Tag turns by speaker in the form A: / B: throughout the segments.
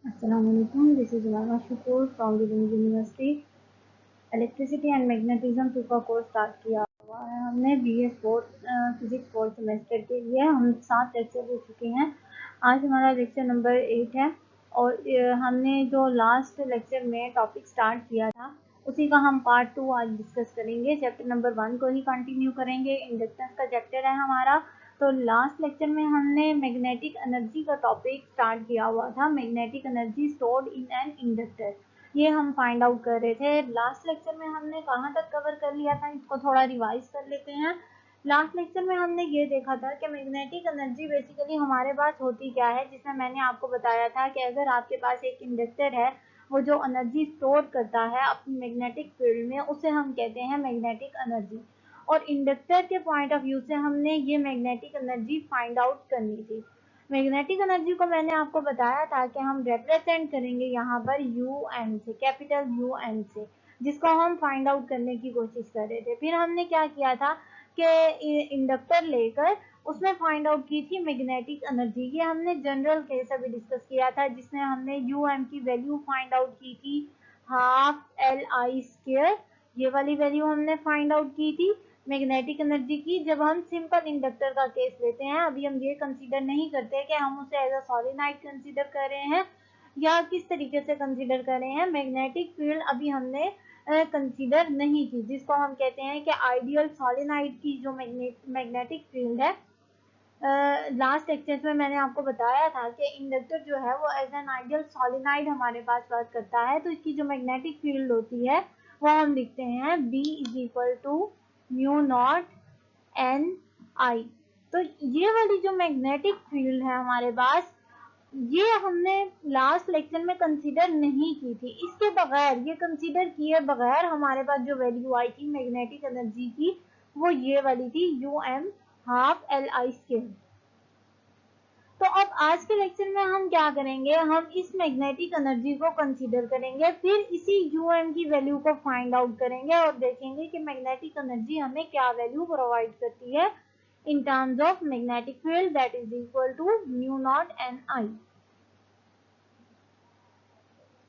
A: Assalamualaikum. This is Lama Shukur from the university. Electricity and magnetism 2 का course start किया हुआ है हमने BA फिजिक्स 4 सेमेस्टर के लिए। हम 7 लेक्चर दे चुके हैं। आज हमारा लेक्चर नंबर 8 है और हमने जो लास्ट लेक्चर में टॉपिक स्टार्ट किया था उसी का हम पार्ट 2 आज डिस्कस करेंगे। चैप्टर नंबर 1 को ही कंटिन्यू करेंगे। इंडक्टेंस का चैप्टर है हमारा। तो लास्ट लेक्चर में हमने मैग्नेटिक एनर्जी का टॉपिक स्टार्ट किया हुआ था, magnetic energy stored in an inductor. ये हम फाइंड आउट कर रहे थे। लास्ट लेक्चर में हमने कहाँ तक कवर कर लिया था, इसको थोड़ा रिवाइज कर लेते हैं। लास्ट लेक्चर में हमने ये देखा था कि मैग्नेटिक एनर्जी बेसिकली हमारे पास होती क्या है, जिसमें मैंने आपको बताया था कि अगर आपके पास एक इंडक्टर है, वो जो एनर्जी स्टोर करता है अपनी मैग्नेटिक फील्ड में, उसे हम कहते हैं मैग्नेटिक एनर्जी। और इंडक्टर के पॉइंट ऑफ व्यू से हमने ये मैग्नेटिक एनर्जी फाइंड आउट करनी थी। मैग्नेटिक एनर्जी को मैंने आपको बताया था कि हम रिप्रेजेंट करेंगे यहाँ पर UN से, कैपिटल UN से, जिसको हम फाइंड आउट करने की कोशिश कर रहे थे। फिर हमने क्या किया था कि इंडक्टर लेकर उसमें फाइंड आउट की थी मैग्नेटिक एनर्जी। ये हमने जनरल केस अभी डिस्कस किया था, जिसमें हमने UM की वैल्यू फाइंड आउट की थी 12LI²। ये वाली वैल्यू हमने फाइंड आउट की थी मैग्नेटिक एनर्जी की, जब हम सिंपल इंडक्टर का केस लेते हैं। अभी हम ये कंसीडर नहीं करते कि हम उसे एज अ सॉलिनॉइड कंसीडर कर रहे हैं या किस तरीके से कंसीडर कर रहे हैं। मैग्नेटिक फील्ड अभी हमने कंसीडर नहीं की, जिसको हम कहते हैं कि आइडियल सॉलिनॉइड की जो मैग्नेटिक फील्ड है। लास्ट लेक्चर में मैंने आपको बताया था कि इंडक्टर जो है वो एज एन आइडियल सॉलिनॉइड हमारे पास वर्क करता है। तो इसकी जो मैग्नेटिक फील्ड होती है वो हम लिखते हैं B = μ0 Ni। तो ये वाली जो मैग्नेटिक फील्ड है हमारे पास, ये हमने लास्ट लेक्चर में कंसीडर नहीं की थी। इसके बगैर, ये कंसीडर किए बगैर हमारे पास जो वैल्यू आई थी मैग्नेटिक एनर्जी की, वो ये वाली थी UM ½ Li²। तो अब आज के लेक्चर में हम क्या करेंगे, हम इस मैग्नेटिक एनर्जी को कंसीडर करेंगे, फिर इसी UM की वैल्यू को फाइंड आउट करेंगे और देखेंगे कि मैग्नेटिक एनर्जी हमें क्या वैल्यू प्रोवाइड करती है in terms of magnetic field, that is equal to μ0 Ni।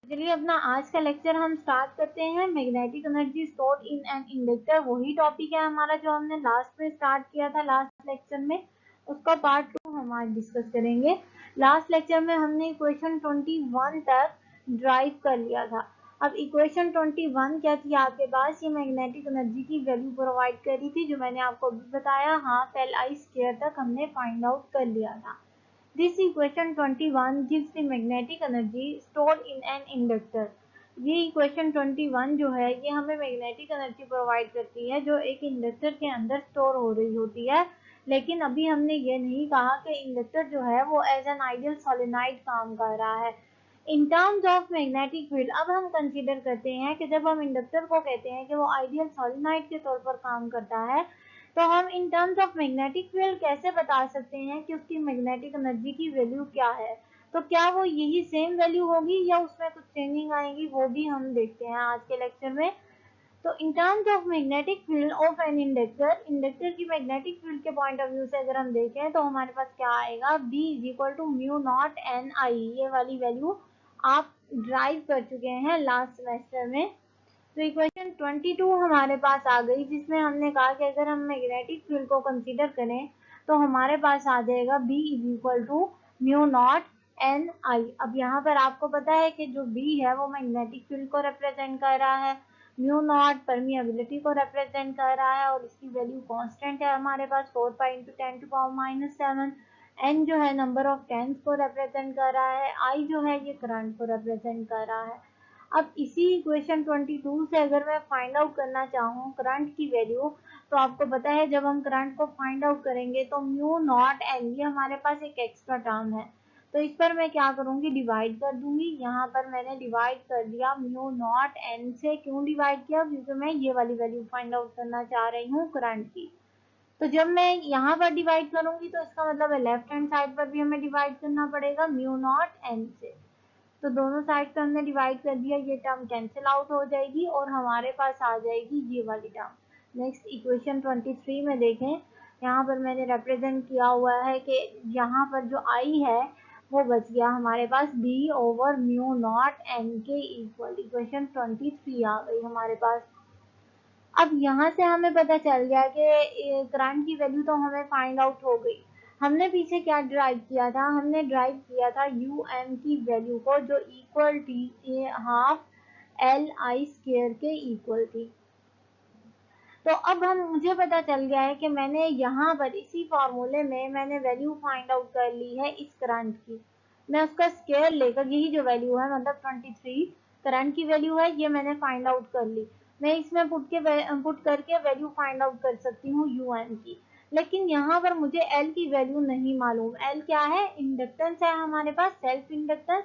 A: चलिए अपना आज का लेक्चर हम स्टार्ट करते हैं। Magnetic energy stored in an inductor, वही टॉपिक है हमारा जो हमने लास्ट में स्टार्ट किया था लास्ट लेक्चर में। उसका पार्ट 2 हम आज डिस्कस करेंगे। लास्ट लेक्चर में हमने इक्वेशन 21 तक ड्राइव कर लिया था। अब इक्वेशन 21 क्या थी आपके पास, ये मैग्नेटिक एनर्जी की वैल्यू प्रोवाइड करी थी, जो मैंने आपको अभी बताया 12Li² तक हमने फाइंड आउट कर लिया था। This equation 21 gives the magnetic energy stored in an inductor। ये इक्वेशन 21 जो है ये हमें मैग्नेटिक एनर्जी प्रोवाइड करती है जो एक इंडक्टर के अंदर स्टोर हो रही होती है। लेकिन अभी हमने ये नहीं कहा कि इंडक्टर जो है वो एज एन आइडियल सोलेनॉइड काम कर रहा है। In terms of magnetic field अब हम कंसीडर करते हैं कि जब हम इंडक्टर को कहते हैं कि वो आइडियल सोलेनॉइड के तौर पर काम करता है, तो हम इन टर्म्स ऑफ मैग्नेटिक फील्ड कैसे बता सकते हैं कि उसकी मैग्नेटिक एनर्जी की वैल्यू क्या है। तो क्या वो यही सेम वैल्यू होगी या उसमें कुछ चेंजिंग आएगी, वो भी हम देखते हैं आज के लेक्चर में। तो इन terms of magnetic field of an inductor, inductor की मैग्नेटिक फील्ड के पॉइंट ऑफ व्यू से अगर हम देखें तो हमारे पास क्या आएगा, B = μ0 Ni। ये वाली वैल्यू आप ड्राइव कर चुके हैं लास्ट सेमेस्टर में। तो इक्वेशन 22 हमारे पास आ गई, जिसमें हमने कहा कि अगर हम मैग्नेटिक फील्ड को कंसीडर करें तो हमारे पास आ जाएगा B = μ0 Ni। अब यहाँ पर आपको पता है कि जो B है वो मैग्नेटिक फील्ड को रिप्रेजेंट कर रहा है, μ0 परमिएबिलिटी को रिप्रेजेंट कर रहा है और इसकी वैल्यू कांस्टेंट है हमारे पास 4π × 10⁻⁷। N जो है नंबर ऑफ टेंस को रिप्रेजेंट कर रहा है, I जो है ये करंट को रिप्रेजेंट कर रहा है। अब इसी इक्वेशन 22 से अगर मैं फाइंड आउट करना चाहूँ करंट की वैल्यू, तो आपको पता है जब हम करंट को फाइंड आउट करेंगे तो μ0N, ये हमारे पास एक एक्स्ट्रा टर्म है, तो इस पर मैं क्या करूंगी, डिवाइड कर दूंगी। यहाँ पर मैंने डिवाइड कर दिया μ0N से। क्यों डिवाइड किया, क्योंकि मैं ये वाली वैल्यू फाइंड आउट करना चाह रही हूँ करंट की। तो जब मैं यहाँ पर डिवाइड करूंगी तो इसका मतलब है लेफ्ट हैंड साइड पर भी हमें डिवाइड करना पड़ेगा μ0N से। तो दोनों साइड पर हमने डिवाइड कर दिया, ये टर्म कैंसिल आउट हो जाएगी और हमारे पास आ जाएगी ये वाली टर्म। नेक्स्ट इक्वेशन 23 में देखें, यहाँ पर मैंने रिप्रेजेंट किया हुआ है कि यहाँ पर जो I है वो बच गया हमारे पास B over mu naught N के इक्वल। इक्वेशन 23 आ गई हमारे पास। अब यहाँ से हमें पता चल गया कि करंट की वैल्यू तो हमें फाइंड आउट हो गई। हमने पीछे क्या ड्राइव किया था, हमने ड्राइव किया था यू एम की वैल्यू को, जो इक्वल थी हाफ एल आई स्क्वायर के इक्वल थी। तो अब मुझे पता चल गया है कि मैंने यहाँ पर इसी फॉर्मूले में मैंने वैल्यू फाइंड आउट कर ली है इस करंट की। मैं उसका स्क्वायर लेकर, यही जो वैल्यू है मतलब 23 करंट की वैल्यू है, ये मैंने फाइंड आउट कर ली। मैं इसमें पुट करके वैल्यू फाइंड आउट कर सकती हूँ यू एन की। लेकिन यहाँ पर मुझे एल की वैल्यू नहीं मालूम। एल क्या है? इंडक्टेंस है हमारे पास, सेल्फ इंडक्टेंस।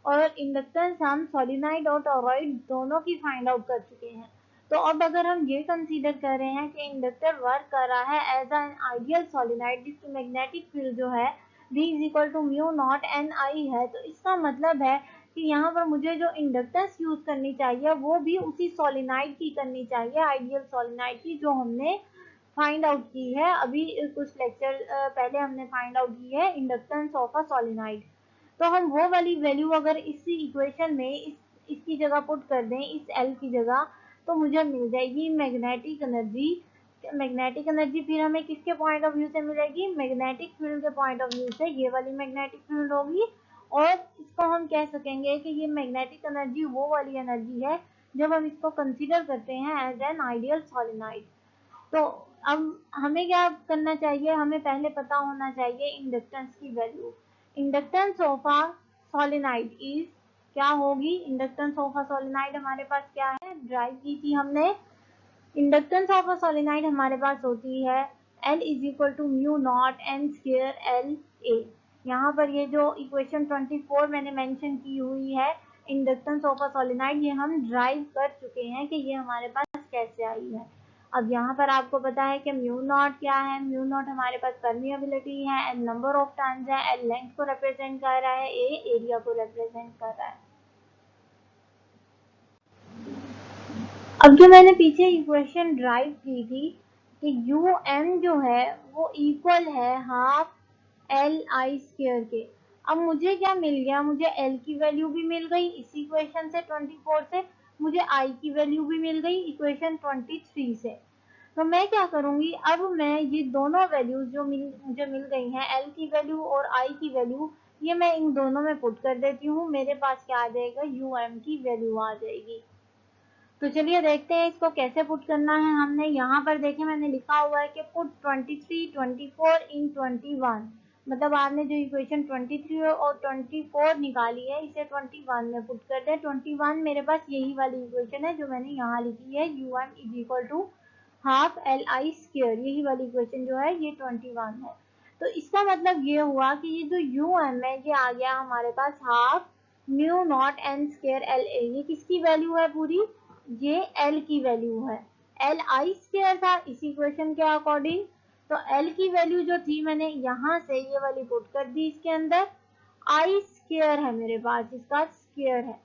A: और इंडक्टेंस हम सोलिनॉइड और टॉरॉइड दोनों की फाइंड आउट कर चुके हैं। तो अब अगर हम ये कंसीडर कर रहे हैं कि इंडक्टर वर्क कर रहा है एज एन आइडियल सोलिनॉइड जिसकी मैग्नेटिक फील्ड जो है V is equal to mu naught N I है, तो इसका मतलब है कि यहाँ पर मुझे जो इंडक्टेंस यूज करनी चाहिए वो भी उसी सोलिनॉइड की करनी चाहिए, आइडियल सोलिनॉइड की, जो हमने फाइंड आउट की है अभी कुछ लेक्चर पहले हमने फाइंड आउट की है इंडक्टेंस ऑफ अ सोलिनॉइड। तो हम वो वाली वैल्यू अगर इसी इक्वेशन में इसकी जगह पुट कर दें, इस एल की जगह, तो मुझे मिल जाएगी मैग्नेटिक एनर्जी। मैग्नेटिक एनर्जी फिर हमें किसके पॉइंट ऑफ व्यू से मिलेगी? मैग्नेटिक फील्ड के पॉइंट ऑफ व्यू से ये वाली मैग्नेटिक फील्ड होगी। और इसको हम कह सकेंगे कि ये मैग्नेटिक एनर्जी वो वाली एनर्जी है जब हम इसको कंसीडर करते हैं एज एन आइडियल सोलिनॉइड। तो अब हमें क्या करना चाहिए? हमें पहले पता होना चाहिए इंडक्टेंस की value. Inductance of a solenoid is क्या होगी? इंडक्टेंस ऑफ अ सोलिनॉइड हमारे पास क्या है, ड्राइव की थी हमने। इंडक्टेंस ऑफ अ सोलिनॉइड हमारे पास होती है L is equal to mu naught N square L A. यहाँ पर ये जो इक्वेशन 24 मैंने मेंशन की हुई है इंडक्टेंस ऑफ अ सोलिनॉइड, ये हम ड्राइव कर चुके हैं कि ये हमारे पास कैसे आई है। अब यहाँ पर आपको पता है कि म्यू नॉट क्या है? म्यू नॉट हमारे पास परमिएबिलिटी है, एल नंबर ऑफ टर्न्स है, एल लेंथ को रिप्रेजेंट कर रहा है, ए एरिया को रिप्रेजेंट कर रहा है। अब जो मैंने पीछे इक्वेशन ड्राइव की थी कि यू एम जो है वो इक्वल है हाफ एल आई स्क्वायर के। अब मुझे क्या मिल गया? मुझे एल की वैल्यू भी मिल गई इस इक्वेशन से 24 से, मुझे आई की वैल्यू भी मिल गई इक्वेशन 23 से। तो मैं क्या करूंगी, अब मैं ये दोनों वैल्यूज जो मुझे मिल गई हैं, एल की वैल्यू और आई की वैल्यू, ये मैं इन दोनों में पुट कर देती हूँ। मेरे पास क्या आ जाएगा? यू एम की वैल्यू आ जाएगी। तो चलिए देखते हैं इसको कैसे पुट करना है। हमने यहाँ पर देखे मैंने लिखा हुआ है कि पुट 23, 24 इन 21, मतलब आपने जो इक्वेशन 23 और 24 निकाली है इसे 21 में पुट कर दे। 21 मेरे पास यही वाली इक्वेशन है जो मैंने यहाँ लिखी है, U M is equal to half L I square, यही वाली इक्वेशन जो है ये 21 है। तो इसका मतलब ये हुआ कि ये जो यू एम है ये आ गया हमारे पास half mu naught N square L A. ये किसकी वैल्यू है पूरी? ये एल की वैल्यू है। एल आई स्क्वायर था इस इक्वेशन के अकॉर्डिंग, तो एल की वैल्यू जो थी मैंने यहाँ से ये वाली पुट कर दी इसके अंदर। आई स्क्वायर है मेरे पास, इसका स्क्वायर है।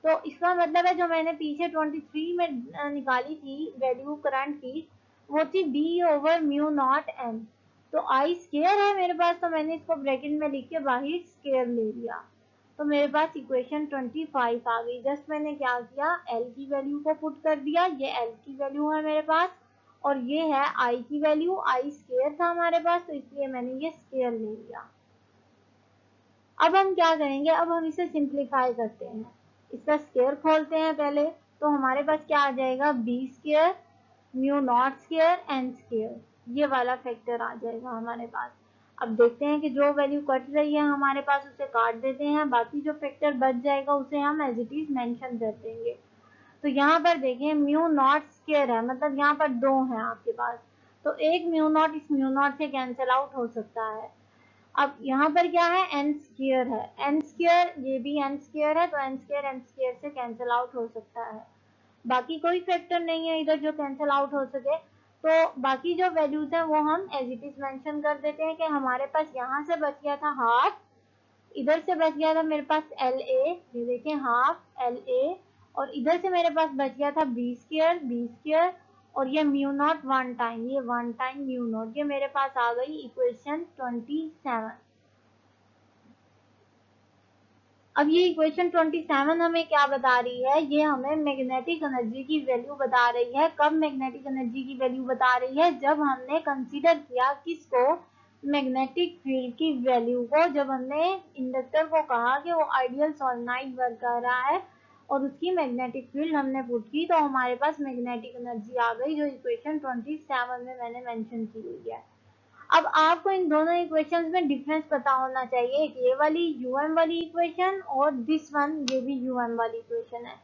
A: तो इसका मतलब है जो मैंने पीछे 23 में निकाली थी वैल्यू करंट की, वो थी B over mu naught N. तो आई स्क्वायर है मेरे पास, तो मैंने इसको ब्रैकेट में लिख के बाहर स्क्वायर ले लिया। तो मेरे पास इक्वेशन 25 आ गई। जस्ट मैंने क्या किया, एल की वैल्यू को पुट कर दिया, ये एल की वैल्यू है मेरे पास, और ये है आई की वैल्यू। आई स्क्वायर था हमारे पास तो इसलिए मैंने ये स्क्वायर ले लिया। अब हम क्या करेंगे, अब हम इसे सिंप्लीफाई करते हैं। इसका स्क्वायर खोलते हैं पहले, तो हमारे पास क्या आ जाएगा? B square mu naught square N square, ये वाला फैक्टर आ जाएगा हमारे पास। अब देखते हैं कि जो वैल्यू कट रही है हमारे पास उसे काट देते हैं, बाकी जो फैक्टर बच जाएगा उसे हम एज इट इज मेंशन कर देंगे। तो यहाँ पर देखें म्यू नॉट स्क्वायर है, मतलब यहाँ पर दो हैं आपके पास, तो एक म्यू नॉट इस म्यू नॉट से कैंसिल आउट हो सकता है। अब यहाँ पर क्या है? एन स्क्वायर है, एन स्क्वायर, ये भी एन स्क्वायर है, तो एन स्क्वायर से कैंसिल आउट हो सकता है। बाकी कोई फैक्टर नहीं है इधर जो कैंसिल आउट हो सके, तो बाकी जो वैल्यूज है वो हम एज इट इज मेंशन कर देते हैं कि हमारे पास यहाँ से बच गया था हाफ, इधर से बच गया था मेरे पास एल ए, ये देखें हाफ एल ए, और इधर से मेरे पास बच गया था बी स्क्वायर, और ये म्यू नॉट वन टाइम, ये वन टाइम म्यू नॉट, ये मेरे पास आ गई इक्वेशन 27। अब ये इक्वेशन 27 हमें क्या बता रही है, ये हमें मैग्नेटिक एनर्जी की वैल्यू बता रही है। कब मैग्नेटिक एनर्जी की वैल्यू बता रही है, जब हमने कंसीडर किया किसको, मैग्नेटिक फील्ड की वैल्यू को। जब हमने इंडक्टर को कहा कि वो आइडियल सॉलिनॉइड वर्क कर रहा है और उसकी मैग्नेटिक फील्ड हमने पुट की, तो हमारे पास मैग्नेटिक एनर्जी आ गई, जो इक्वेशन 27 में मैंने मेंशन की हुई है। अब आपको इन दोनों इक्वेशंस में डिफरेंस पता होना चाहिए, एक ये वाली यूएम वाली इक्वेशन और दिस वन, ये भी यूएम वाली इक्वेशन है।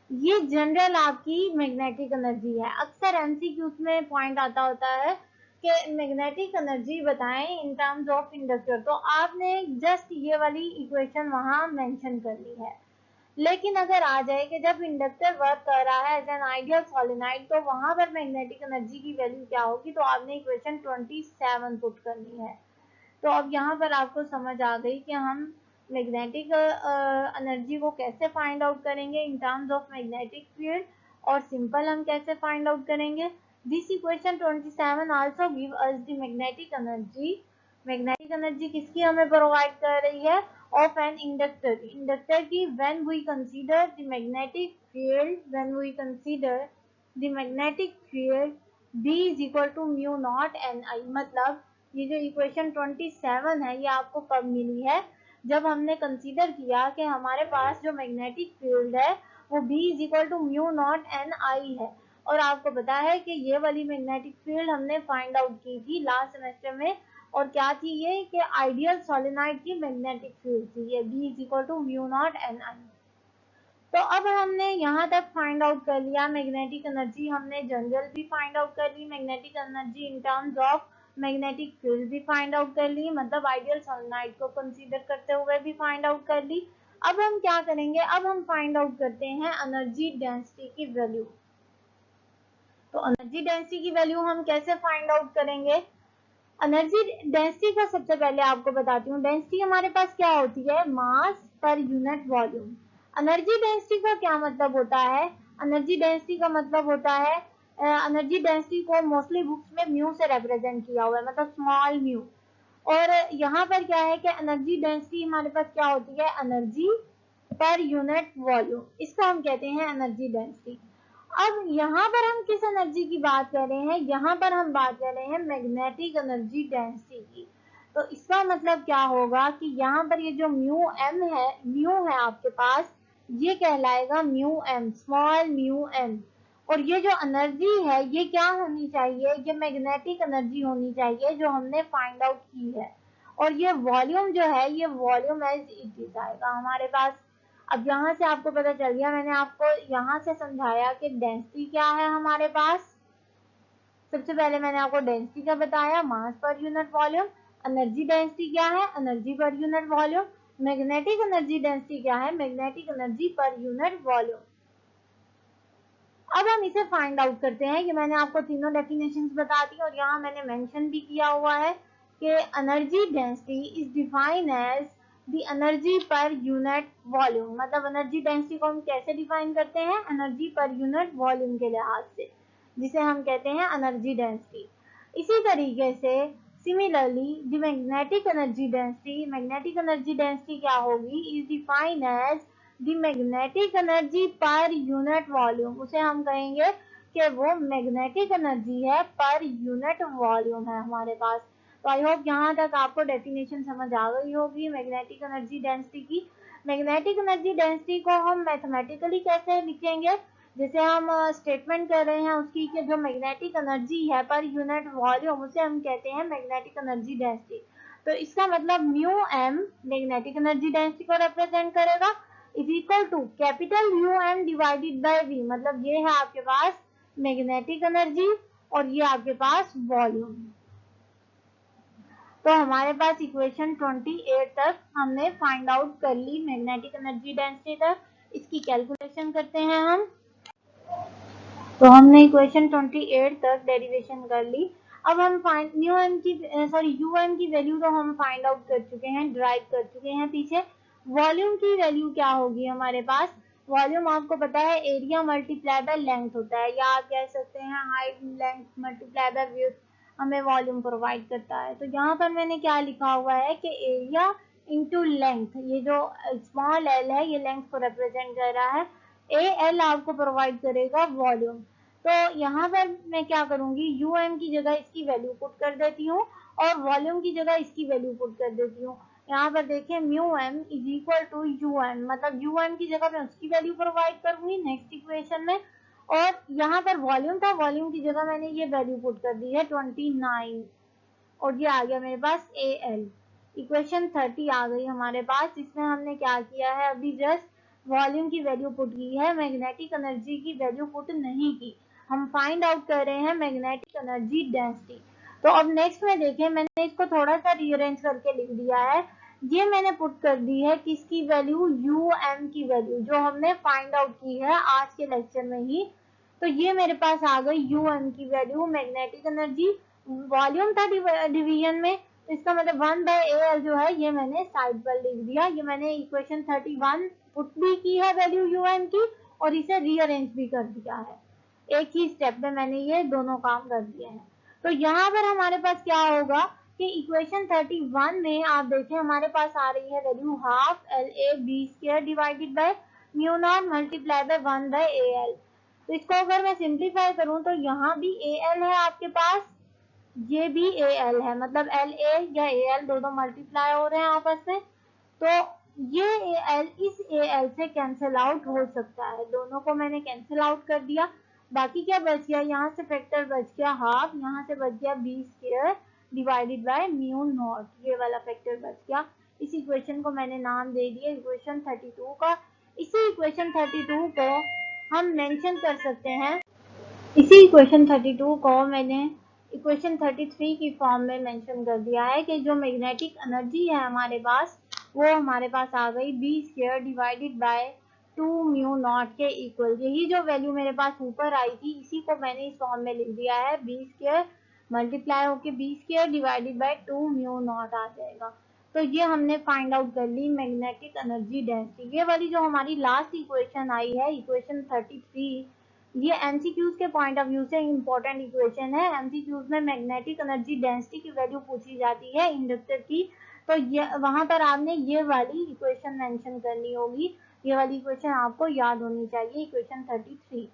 A: ये जनरल आपकी मैग्नेटिक एनर्जी है। अक्सर एमसीक्यूज में पॉइंट आता होता है कि मैग्नेटिक एनर्जी बताएं इन टर्म्स ऑफ इंडक्टर, तो आपने जस्ट ये वाली इक्वेशन वहां मेंशन कर ली है। लेकिन अगर आ जाए कि जब इंडक्टर वर्क कर रहा है एज एन आइडियल सॉलिनॉइड, तो वहां पर मैग्नेटिक एनर्जी की वैल्यू क्या होगी, तो आपने इक्वेशन 27 पुट करनी है। तो अब यहाँ पर आपको समझ आ गई कि हम मैग्नेटिक एनर्जी को कैसे फाइंड आउट करेंगे in terms of magnetic field, और सिंपल हम कैसे फाइंड आउट करेंगे। This equation 27 also give us the magnetic energy. Magnetic energy किसकी हमें प्रोवाइड कर रही है, ऑफ एन इंडक्टर, इंडक्टर की, when we consider the magnetic field, when we consider the magnetic field B is equal to mu naught N I. मतलब ये जो equation 27 है ये आपको कब मिली है, जब हमने कंसीडर किया कि हमारे पास जो मैग्नेटिक फील्ड है वो B is equal to mu naught N I है। और आपको पता है कि ये वाली मैग्नेटिक फील्ड हमने फाइंड आउट की थी लास्ट सेमेस्टर में, और क्या थी ये, कि आइडियल सोलेनॉइड की मैग्नेटिक फील्ड थी ये, B is equal to mu naught N I. तो अब हमने यहाँ तक फाइंड आउट कर लिया मैग्नेटिक एनर्जी, हमने जनरल भी फाइंड आउट कर ली, magnetic energy in terms of magnetic field भी फाइंड आउट कर ली, मतलब आइडियल सोलेनॉइड को कंसीडर करते हुए भी फाइंड आउट कर ली। अब हम क्या करेंगे, अब हम फाइंड आउट करते हैं एनर्जी डेंसिटी की वैल्यू। तो एनर्जी डेंसिटी की वैल्यू हम कैसे फाइंड आउट करेंगे। एनर्जी डेंसिटी का सबसे पहले आपको बताती हूँ, डेंसिटी हमारे पास क्या होती है, मास पर यूनिट वॉल्यूम। एनर्जी डेंसिटी का क्या मतलब होता है, एनर्जी डेंसिटी का मतलब होता है, एनर्जी डेंसिटी को मोस्टली बुक्स में म्यू से रिप्रेजेंट किया हुआ है, मतलब स्मॉल म्यू। और यहाँ पर क्या है कि एनर्जी डेंसिटी हमारे पास क्या होती है, एनर्जी पर यूनिट वॉल्यूम, इसको हम कहते हैं एनर्जी डेंसिटी। अब यहाँ पर हम किस एनर्जी की बात कर रहे हैं, यहाँ पर हम बात कर रहे हैं मैग्नेटिक एनर्जी डेंसिटी की। तो इसका मतलब क्या होगा कि यहाँ पर ये जो म्यू एम है, म्यू है आपके पास, ये कहलाएगा mu M, small mu M. और ये जो एनर्जी है ये क्या होनी चाहिए, ये मैग्नेटिक एनर्जी होनी चाहिए जो हमने फाइंड आउट की है। और ये वॉल्यूम जो है, ये वॉल्यूम एज इट इज आएगा हमारे पास। अब यहाँ से आपको पता चल गया, मैंने आपको यहाँ से समझाया कि डेंसिटी क्या है हमारे पास। सबसे पहले मैंने आपको डेंसिटी का बताया, मास पर यूनिट वॉल्यूम। एनर्जी डेंसिटी क्या है, energy per unit volume. Magnetic energy density क्या है, magnetic energy per unit volume. अब हम इसे फाइंड आउट करते हैं, कि मैंने आपको तीनों डेफिनेशंस बता दी और यहाँ मैंने मेंशन भी किया हुआ है कि energy density is defined as the energy per unit volume. मतलब एनर्जी डेंसिटी को हम कैसे डिफाइन करते हैं, एनर्जी पर यूनिट वॉल्यूम के लिहाज से, जिसे हम कहते हैं एनर्जी डेंसिटी। इसी तरीके से similarly the magnetic energy density, magnetic energy density क्या होगी, is defined as the magnetic energy per unit volume. उसे हम कहेंगे कि वो मैग्नेटिक एनर्जी है पर यूनिट वॉल्यूम है हमारे पास। तो आई होप यहाँ तक आपको डेफिनेशन समझ आ गई होगी मैग्नेटिक एनर्जी डेंसिटी की। मैग्नेटिक एनर्जी डेंसिटी को हम मैथमेटिकली कैसे लिखेंगे, जैसे हम स्टेटमेंट कर रहे हैं उसकी कि जो मैग्नेटिक एनर्जी है पर यूनिट वॉल्यूम, उसे हम कहते हैं मैग्नेटिक एनर्जी डेंसिटी। तो इसका मतलब mu M magnetic energy density को रिप्रेजेंट करेगा, is equal to capital mu M divided by V. मतलब ये है आपके पास मैग्नेटिक एनर्जी और ये आपके पास वॉल्यूम। तो हमारे पास इक्वेशन 28 तक हमने फाइंड आउट कर ली मैग्नेटिक एनर्जी डेंसिटी तक। इसकी कैलकुलेशन करते हैं हम। तो हमने इक्वेशन 28 तक डेरिवेशन कर ली। अब हम यूएम की वैल्यू तो हम फाइंड आउट कर चुके हैं, ड्राइव कर चुके हैं पीछे। वॉल्यूम की वैल्यू क्या होगी हमारे पास, वॉल्यूम आपको पता है एरिया मल्टीप्लाई बाय लेंथ होता है, या आप कह सकते हैं height length multiply by width हमें वॉल्यूम प्रोवाइड करता है। तो यहाँ पर मैंने क्या लिखा हुआ है कि एरिया इंटू लेंथ, ये जो स्मॉल एल है ये लेंथ को रिप्रेजेंट कर रहा है, ए एल आपको प्रोवाइड करेगा वॉल्यूम। तो यहाँ पर मैं क्या करूंगी, यू एम की जगह इसकी वैल्यू पुट कर देती हूँ और वॉल्यूम की जगह इसकी वैल्यू पुट कर देती हूँ। यहाँ पर देखिए mu M is equal to U M, मतलब यू एम की जगह मैं उसकी वैल्यू प्रोवाइड करूंगी नेक्स्ट इक्वेशन में, और यहाँ पर वॉल्यूम था, वॉल्यूम की जगह मैंने ये वैल्यू पुट कर दी है 29, और ये आ गया मेरे पास ए एल। इक्वेशन 30 आ गई हमारे पास, जिसमें हमने क्या किया है, अभी जस्ट वॉल्यूम की वैल्यू पुट की है, मैग्नेटिक एनर्जी की वैल्यू पुट नहीं की। हम फाइंड आउट कर रहे हैं मैग्नेटिक एनर्जी डेंसिटी। तो अब नेक्स्ट में देखें, मैंने इसको थोड़ा सा रीअरेंज करके लिख दिया है। ये मैंने पुट कर दी है किसकी वैल्यू, यू एम की वैल्यू, जो हमने फाइंड आउट की है आज के लेक्चर में ही। तो ये मेरे पास आ गई यू एम की वैल्यू, मैग्नेटिक एनर्जी, वॉल्यूम था डिवीजन में, तो इसका मतलब 1/AL जो है ये मैंने साइड पर लिख दिया। ये मैंने इक्वेशन 31 पुट भी की है वैल्यू यू एम की, और इसे रीअरेंज भी कर दिया है, एक ही स्टेप में मैंने ये दोनों काम कर दिए हैं। तो यहाँ पर हमारे पास क्या होगा कि इक्वेशन 31 में आप देखें हमारे पास आ रही है value half L A B square divided by mu naught multiply by 1/AL। तो इसको अगर मैं सिंप्लीफाई करूं तो यहाँ भी ए एल है आपके पास, ये भी ए एल है, मतलब एल ए या ए एल दोनों मल्टीप्लाई हो रहे हैं आपस में। तो ये ए एल इस ए एल से कैंसिल आउट हो सकता है, दोनों को मैंने कैंसिल आउट कर दिया। बाकी क्या बच गया, यहाँ से फैक्टर बच गया हाफ, यहाँ से बच गया B square divided by mu naught, ये वाला फैक्टर बच गया। इस इक्वेशन को मैंने नाम दे दिया इक्वेशन 32 का। इसी इक्वेशन 32 को हम मेंशन कर सकते हैं, इसी इक्वेशन 32 को मैंने इक्वेशन 33 की फॉर्म में मेंशन कर दिया है कि जो मैग्नेटिक एनर्जी है हमारे पास, वो हमारे पास आ गई B square divided by 2 mu naught के इक्वल। यही जो वैल्यू मेरे पास ऊपर आई थी इसी को मैंने इस फॉर्म में लिख दिया है, बी स्क्वायर मल्टीप्लाई होके B square divided by 2 mu naught आ जाएगा। तो ये हमने फाइंड आउट कर ली मैग्नेटिक एनर्जी डेंसिटी। ये वाली जो हमारी लास्ट इक्वेशन आई है इक्वेशन 33, ये एमसीक्यूज के पॉइंट ऑफ व्यू से इंपॉर्टेंट इक्वेशन है। एमसीक्यूज में मैग्नेटिक एनर्जी डेंसिटी की वैल्यू पूछी जाती है इंडक्टर की, तो ये वहां पर आपने ये वाली इक्वेशन मेंशन करनी होगी, ये वाली इक्वेशन आपको याद होनी चाहिए, इक्वेशन 33।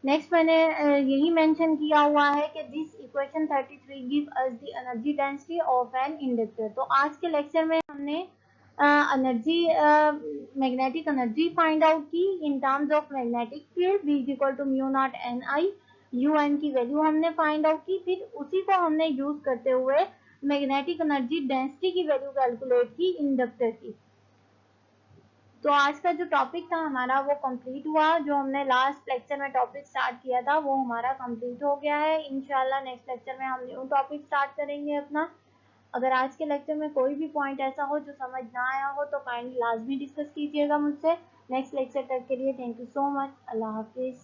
A: नेक्स्ट मैंने यही मेंशन किया हुआ है कि this equation 33 give us the energy density of an inductor. तो आज के लेक्चर में हमने energy magnetic energy find out की in terms of magnetic field V is equal to mu naught N I, U N की value हमने find out की, फिर उसी को हमने यूज करते हुए मैग्नेटिक एनर्जी डेंसिटी की वैल्यू कैलकुलेट की इंडक्टर की। तो आज का जो टॉपिक था हमारा वो कंप्लीट हुआ, जो हमने लास्ट लेक्चर में टॉपिक स्टार्ट किया था वो हमारा कंप्लीट हो गया है। इंशाल्लाह नेक्स्ट लेक्चर में हम न्यू टॉपिक स्टार्ट करेंगे अपना। अगर आज के लेक्चर में कोई भी पॉइंट ऐसा हो जो समझ ना आया हो तो काइंडली लाजमी डिस्कस कीजिएगा मुझसे। नेक्स्ट लेक्चर तक के लिए thank you so much, Allah Hafiz.